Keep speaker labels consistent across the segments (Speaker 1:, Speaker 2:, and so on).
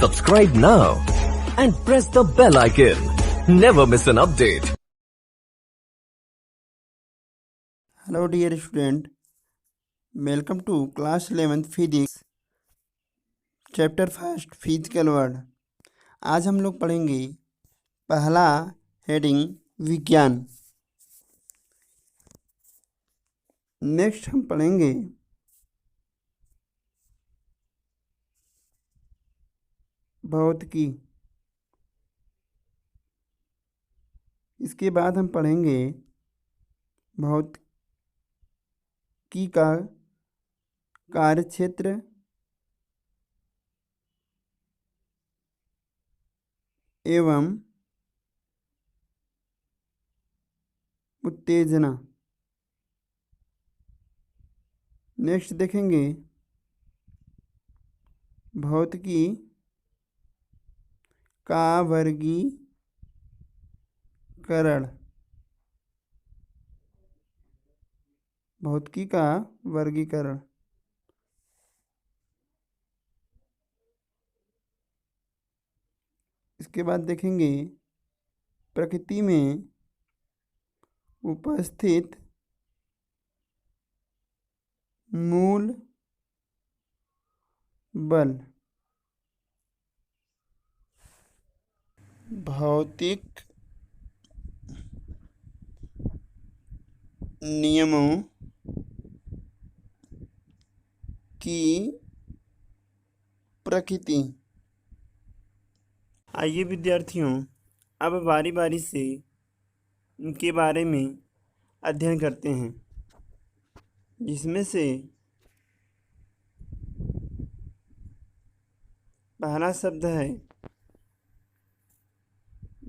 Speaker 1: Subscribe now and press the bell icon. Never miss an update.
Speaker 2: Hello dear student, welcome to class 11th physics chapter 1st physical world। आज हम लोग पढ़ेंगे पहला heading विज्ञान। Next हम पढ़ेंगे भौतिकी। इसके बाद हम पढ़ेंगे भौतिकी का कार्यक्षेत्र एवं उत्तेजना। नेक्स्ट देखेंगे भौतिकी का वर्गीकरण। भौतिकी का वर्गीकरण। इसके बाद देखेंगे प्रकृति में उपस्थित मूल बल। भौतिक नियमों की प्रकृति। आइए विद्यार्थियों, अब बारी बारी से इनके बारे में अध्ययन करते हैं, जिसमें से पहला शब्द है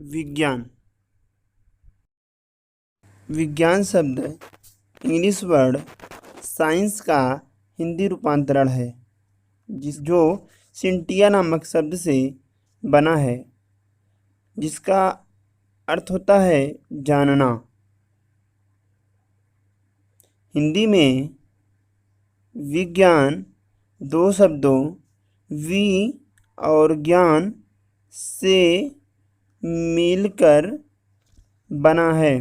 Speaker 2: विज्ञान। विज्ञान शब्द इंग्लिश वर्ड साइंस का हिंदी रूपांतरण है, जो सिंटिया नामक शब्द से बना है, जिसका अर्थ होता है जानना। हिंदी में विज्ञान दो शब्दों वि और ज्ञान से मिलकर बना है,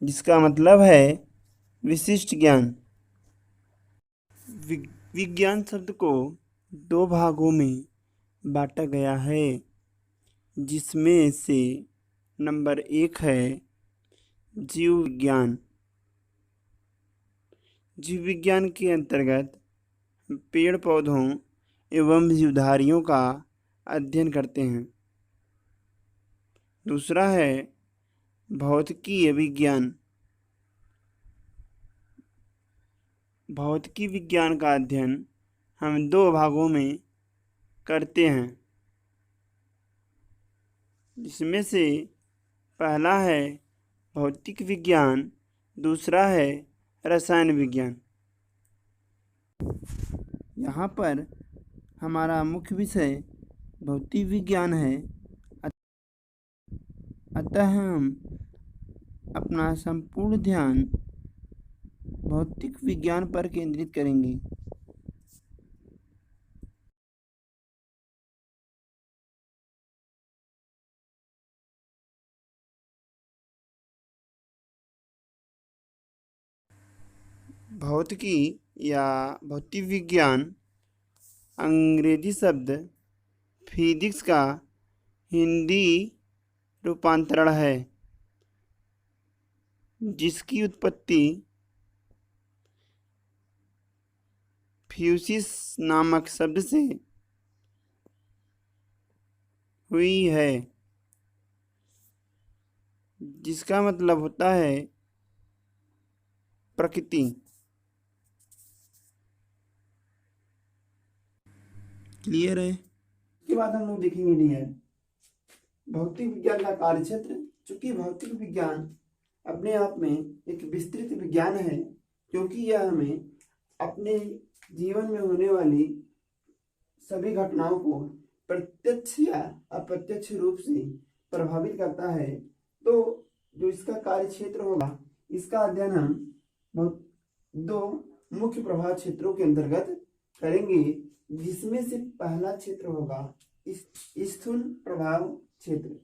Speaker 2: जिसका मतलब है विशिष्ट ज्ञान। विज्ञान शब्द को दो भागों में बांटा गया है, जिसमें से नंबर 1 है जीव विज्ञान। जीव विज्ञान के अंतर्गत पेड़ पौधों एवं जीवधारियों का अध्ययन करते हैं। दूसरा है भौतिकी विज्ञान। भौतिकी विज्ञान का अध्ययन हम दो भागों में करते हैं, जिसमें से पहला है भौतिक विज्ञान, दूसरा है रसायन विज्ञान। यहाँ पर हमारा मुख्य विषय भौतिक विज्ञान है, अतः हम अपना संपूर्ण ध्यान भौतिक विज्ञान पर केंद्रित करेंगे। भौतिकी या भौतिक विज्ञान अंग्रेजी शब्द फिजिक्स का हिंदी रूपांतरण है, जिसकी उत्पत्ति फ्यूसिस नामक शब्द से हुई है, जिसका मतलब होता है प्रकृति। क्लियर है? इसके बाद हम लोग देखेंगे डियर भौतिक विज्ञान का कार्यक्षेत्र। चूंकि भौतिक विज्ञान अपने आप में एक विस्तृत विज्ञान है, क्योंकि यह हमें अपने जीवन में होने वाली सभी घटनाओं को प्रत्यक्ष या अप्रत्यक्ष रूप से प्रभावित करता है। तो जो इसका कार्य क्षेत्र होगा, इसका अध्ययन हम दो मुख्य प्रभाव क्षेत्रों के अंतर्गत करेंगे, जिसमें से पहला क्षेत्र होगा स्थूल प्रभाव क्षेत्र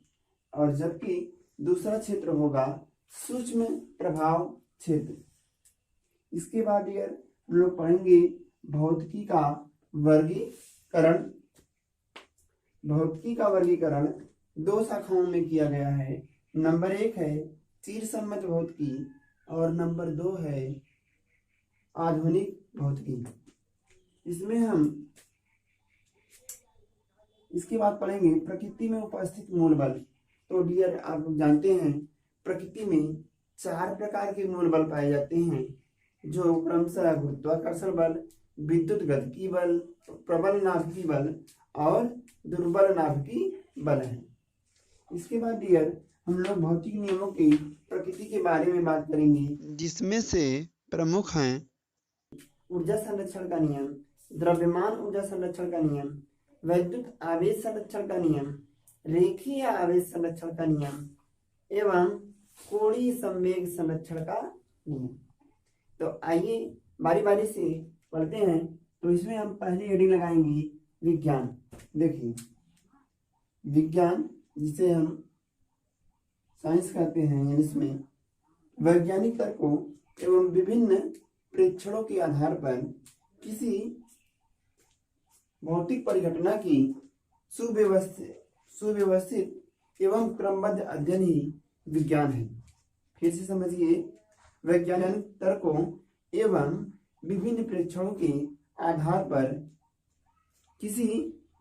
Speaker 2: और जबकि दूसरा क्षेत्र होगा सूक्ष्म प्रभाव क्षेत्र। इसके बाद यार हम लोग पढ़ेंगे भौतिकी का वर्गीकरण। भौतिकी का वर्गीकरण दो शाखाओं में किया गया है। नंबर 1 है चिर सम्मत भौतिकी और नंबर 2 है आधुनिक भौतिकी। इसमें हम इसके बाद पढ़ेंगे प्रकृति में उपस्थित मूल बल। तो डियर आप लोग जानते हैं प्रकृति में 4 प्रकार के मूल बल पाए जाते हैं जो क्रमशः गुरुत्वाकर्षण बल, विद्युत गतिकी बल, प्रबल नाभिकीय बल और दुर्बल नाभिकीय बल है। इसके बाद डियर हम लोग भौतिक नियमों की प्रकृति के बारे में बात करेंगे, जिसमें से प्रमुख हैं ऊर्जा संरक्षण का नियम, द्रव्यमान ऊर्जा संरक्षण का नियम, वैद्युत आवेश संरक्षण का नियम, रेखीय आवेश संरक्षण का नियम एवं कोणीय संवेग संरक्षण का नियम। तो आइए बारी बारी से पढ़ते हैं। तो इसमें हम पहले हेडिंग लगाएंगे विज्ञान। देखिए विज्ञान जिसे हम साइंस कहते हैं, इसमें वैज्ञानिक तर्कों एवं विभिन्न प्रेक्षणों के आधार पर किसी भौतिक परिघटना की सुव्यवस्थित एवं क्रमबद्ध अध्ययन ही विज्ञान है। फिर से समझिए, वैज्ञानिक तर्कों एवं विभिन्न प्रेक्षणों के आधार पर किसी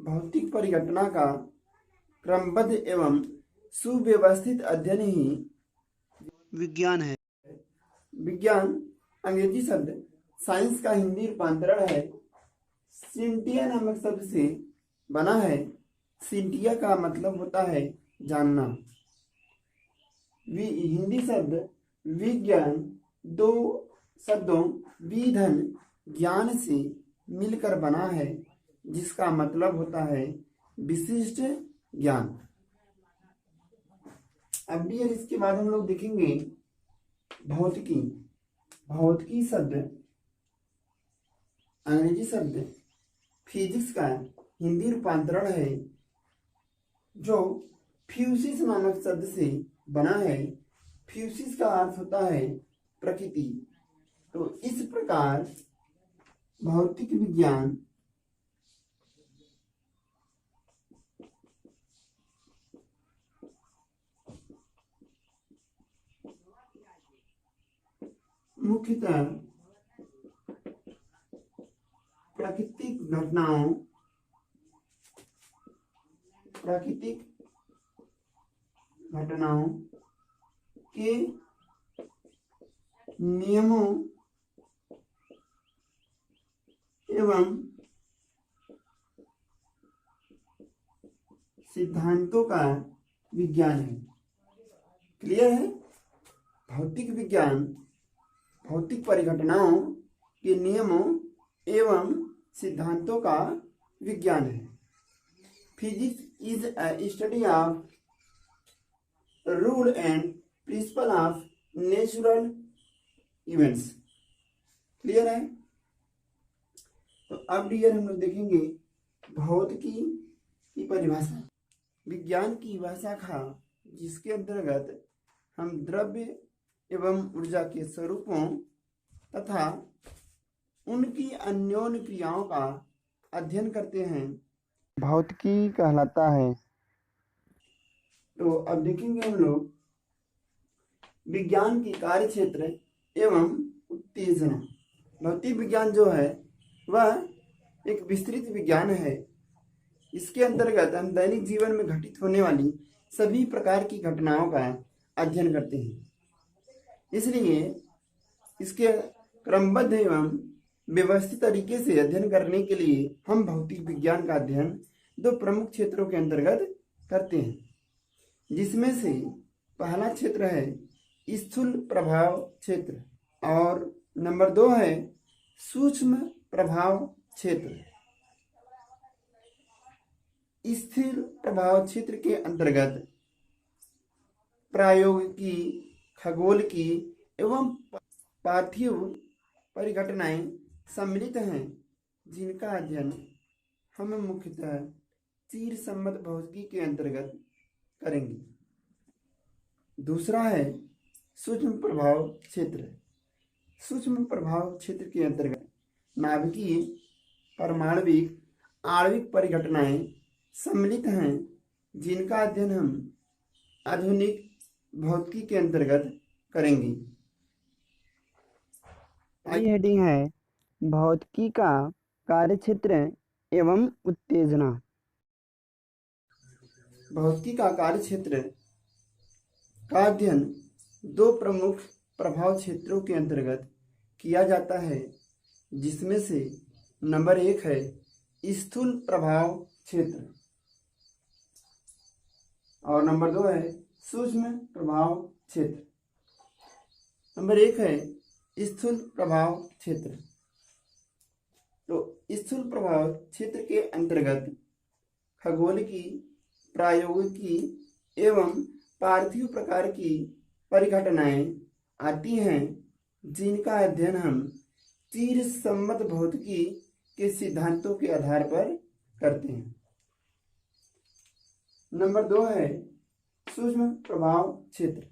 Speaker 2: भौतिक परिघटना का क्रमबद्ध एवं सुव्यवस्थित अध्ययन ही विज्ञान है। विज्ञान अंग्रेजी शब्द साइंस का हिंदी रूपांतरण है। सिंटिया नामक शब्द से बना है। सिंटिया का मतलब होता है जानना। हिंदी शब्द विज्ञान दो शब्दों विधन ज्ञान से मिलकर बना है, जिसका मतलब होता है विशिष्ट ज्ञान। अब भी इसके बाद हम लोग देखेंगे भौतिकी। भौतिकी शब्द अंग्रेजी शब्द फिजिक्स का हिंदी रूपांतरण है, जो फ्यूसिस नामक शब्द से बना है। फ्यूसिस का अर्थ होता है प्रकृति। तो इस प्रकार भौतिक विज्ञान मुख्यतः प्राकृतिक घटनाओं के नियमों एवं सिद्धांतों का विज्ञान है। क्लियर है? भौतिक विज्ञान भौतिक परिघटनाओं के नियमों एवं सिद्धांतों का विज्ञान है। Physics is a study of rule and principle of natural events. Clear है? तो अब डियर हम लोग देखेंगे भौतिकी की परिभाषा। विज्ञान की वह शाखा जिसके अंतर्गत हम द्रव्य एवं ऊर्जा के स्वरूपों तथा उनकी अन्योन्य क्रियाओं का अध्ययन करते हैं, भौतिकी कहलाता है। तो अब देखेंगे हम लोग विज्ञान की कार्य क्षेत्र एवं उत्तेजना। भौतिक विज्ञान जो है वह एक विस्तृत विज्ञान है। इसके अंतर्गत हम दैनिक जीवन में घटित होने वाली सभी प्रकार की घटनाओं का अध्ययन करते हैं। इसलिए इसके क्रमबद्ध एवं व्यवस्थित तरीके से अध्ययन करने के लिए हम भौतिक विज्ञान का अध्ययन दो प्रमुख क्षेत्रों के अंतर्गत करते हैं, जिसमें से पहला क्षेत्र है स्थूल प्रभाव क्षेत्र और नंबर 2 है सूक्ष्म प्रभाव क्षेत्र। स्थिर प्रभाव क्षेत्र के अंतर्गत प्रायोगिकी, खगोल की एवं पार्थिव परिघटनाएं सम्मिलित हैं, जिनका अध्ययन हम मुख्यतः चीर सम्मत भौतिकी के अंतर्गत करेंगे। दूसरा है सूक्ष्म प्रभाव क्षेत्र। सूक्ष्म प्रभाव क्षेत्र के अंतर्गत नाभिकीय, परमाणविक, आणविक परिघटनाएं सम्मिलित हैं, जिनका अध्ययन हम आधुनिक भौतिकी के अंतर्गत करेंगे। ये हेडिंग है भौतिकी का कार्यक्षेत्र एवं उत्तेजना। भौतिकी का कार्यक्षेत्र का अध्ययन दो प्रमुख प्रभाव क्षेत्रों के अंतर्गत किया जाता है, जिसमें से नंबर 1 है स्थूल प्रभाव क्षेत्र और नंबर 2 है सूक्ष्म प्रभाव क्षेत्र। नंबर 1 है स्थूल प्रभाव क्षेत्र। तो स्थूल प्रभाव क्षेत्र के अंतर्गत खगोल की, प्रायोगिकी एवं पार्थिव प्रकार की परिघटनाएं आती हैं, जिनका अध्ययन हम चीर सम्मत भौतिकी के सिद्धांतों के आधार पर करते हैं। नंबर 2 है सूक्ष्म प्रभाव क्षेत्र।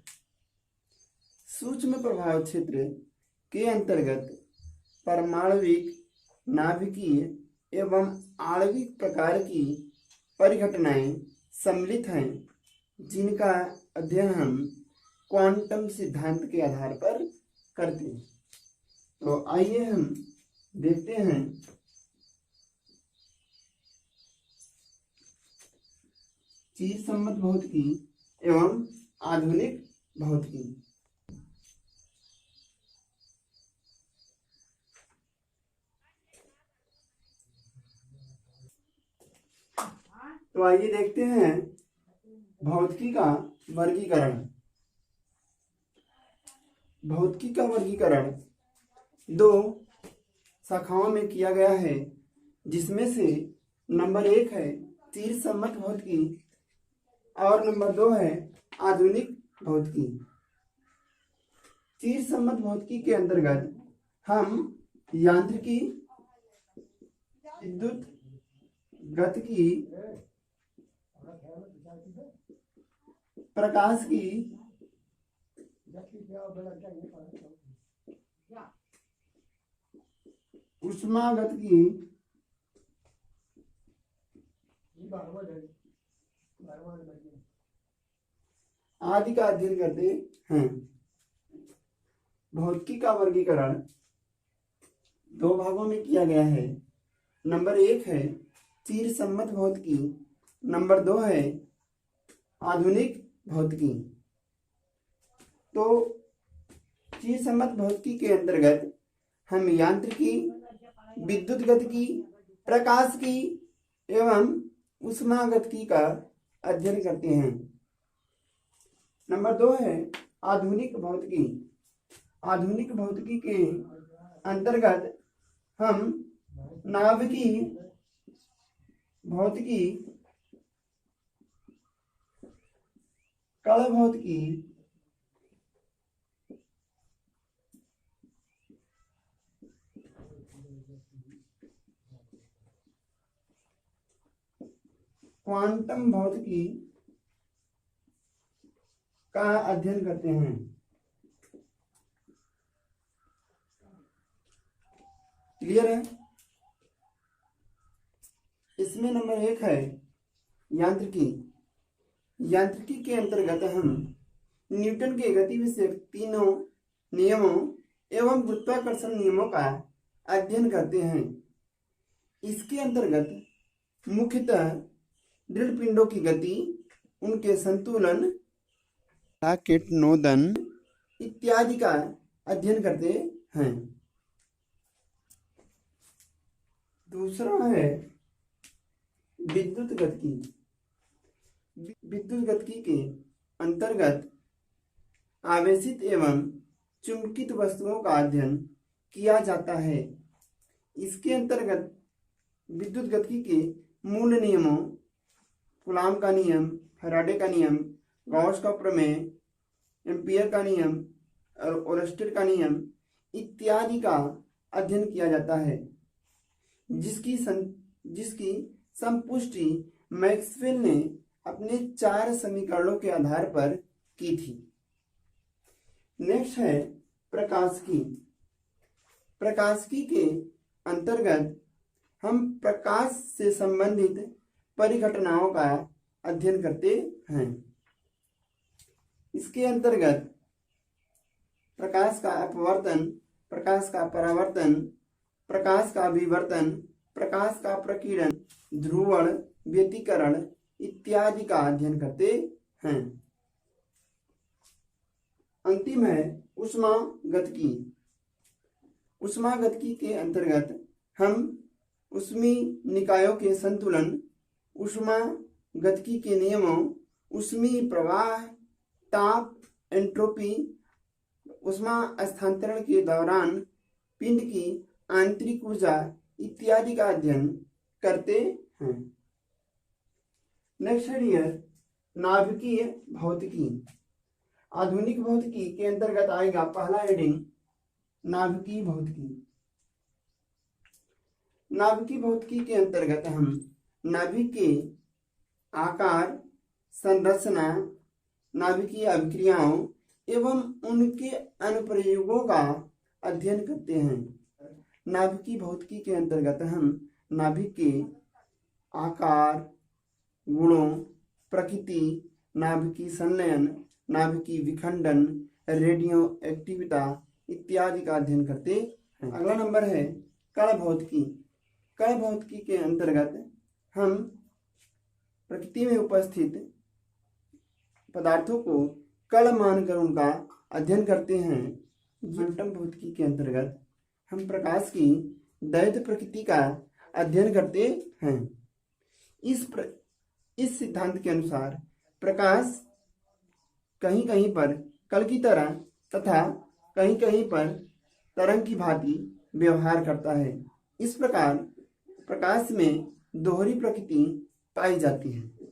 Speaker 2: सूक्ष्म प्रभाव क्षेत्र के अंतर्गत परमाणविक, नाभिकीय एवं आणविक प्रकार की परिघटनाएं सम्मिलित हैं, जिनका अध्ययन हम क्वांटम सिद्धांत के आधार पर करते हैं। तो आइए हम देखते हैं चीर सम्मत भौतिकी एवं आधुनिक भौतिकी। तो आइए देखते हैं भौतिकी का वर्गीकरण। भौतिकी का वर्गीकरण दो शाखाओं में किया गया है, जिसमें से नंबर 1 है चीर सम्मत भौतिकी और नंबर 2 है आधुनिक भौतिकी। चीर सम्मत भौतिकी के अंतर्गत हम यांत्रिकी, विद्युत गतिकी, प्रकाश की, उष्मागतिकी आदि का अध्ययन करते हैं। भौतिकी का वर्गीकरण दो भागों में किया गया है। नंबर 1 है चीर सम्मत भौतिकी, नंबर 2 है आधुनिक भौतिकी। तो चीर सम्मत भौतिकी के अंतर्गत हम यांत्रिकी, विद्युत गतिकी, प्रकाश की एवं उष्मागतिकी का अध्ययन करते हैं। नंबर 2 है आधुनिक भौतिकी। आधुनिक भौतिकी के अंतर्गत हम नाभिकीय भौतिकी, कण भौतिकी, क्वांटम भौतिकी का अध्ययन करते हैं। क्लियर है? इसमें नंबर 1 है यांत्रिकी। यांत्रिकी के अंतर्गत हम न्यूटन के गति विषयक तीनों नियमों एवं गुरुत्वाकर्षण नियमों का अध्ययन करते हैं। इसके अंतर्गत मुख्यतः दृढ़ पिंडों की गति, उनके संतुलन, राकेट नोदन इत्यादि का अध्ययन करते हैं। दूसरा है विद्युत गतिकी। विद्युत गतिकी के अंतर्गत आवेशित एवं चुंबकित वस्तुओं का अध्ययन किया जाता है। इसके अंतर्गत विद्युत गतिकी के मूल नियमों, कूलॉम का नियम, फैराडे का नियम, गॉस का प्रमेय, एम्पियर का नियम और ओरस्टेड का नियम इत्यादि का अध्ययन किया जाता है, जिसकी संपुष्टि मैक्सवेल ने अपने 4 समीकरणों के आधार पर की थी। नेक्स्ट है प्रकाशिकी। प्रकाशिकी के अंतर्गत हम प्रकाश से संबंधित परिघटनाओं का अध्ययन करते हैं। इसके अंतर्गत प्रकाश का अपवर्तन, प्रकाश का परावर्तन, प्रकाश का विवर्तन, प्रकाश का प्रकीर्णन, ध्रुवण, व्यतिकरण इत्यादि का अध्ययन करते हैं। अंतिम है ऊष्मागतिकी। ऊष्मागतिकी के अंतर्गत हम ऊष्मीय निकायों के संतुलन, ऊष्मागतिकी के नियमों, ऊष्मीय प्रवाह, ताप, एंट्रोपी, ऊष्मा स्थानांतरण के दौरान पिंड की आंतरिक ऊर्जा इत्यादि का अध्ययन करते हैं। नेक्स्ट है नाभिकीय भौतिकी। आधुनिक भौतिकी के अंतर्गत आएगा पहला हेडिंग नाभिकीय भौतिकी। नाभिकीय भौतिकी के अंतर्गत हम नाभिक के आकार, संरचना, नाभिकीय अभिक्रियाओं एवं उनके अनुप्रयोगों का अध्ययन करते हैं। नाभिकीय भौतिकी के अंतर्गत हम नाभिक के आकार, गुणों, प्रकृति, नाभिकीय संलयन, नाभिकीय विखंडन, रेडियो एक्टिविटा इत्यादि का अध्ययन करते हैं। अगला नंबर है कण भौतिकी। कण भौतिकी के अंतर्गत हम प्रकृति में उपस्थित पदार्थों को कण मानकर उनका अध्ययन करते हैं। क्वांटम भौतिकी के अंतर्गत हम प्रकाश की द्वैत प्रकृति का अध्ययन करते हैं। इस सिद्धांत के अनुसार प्रकाश कहीं कहीं पर कण की तरह तथा कहीं कहीं पर तरंग की भांति व्यवहार करता है। इस प्रकार प्रकाश में दोहरी प्रकृति पाई जाती है।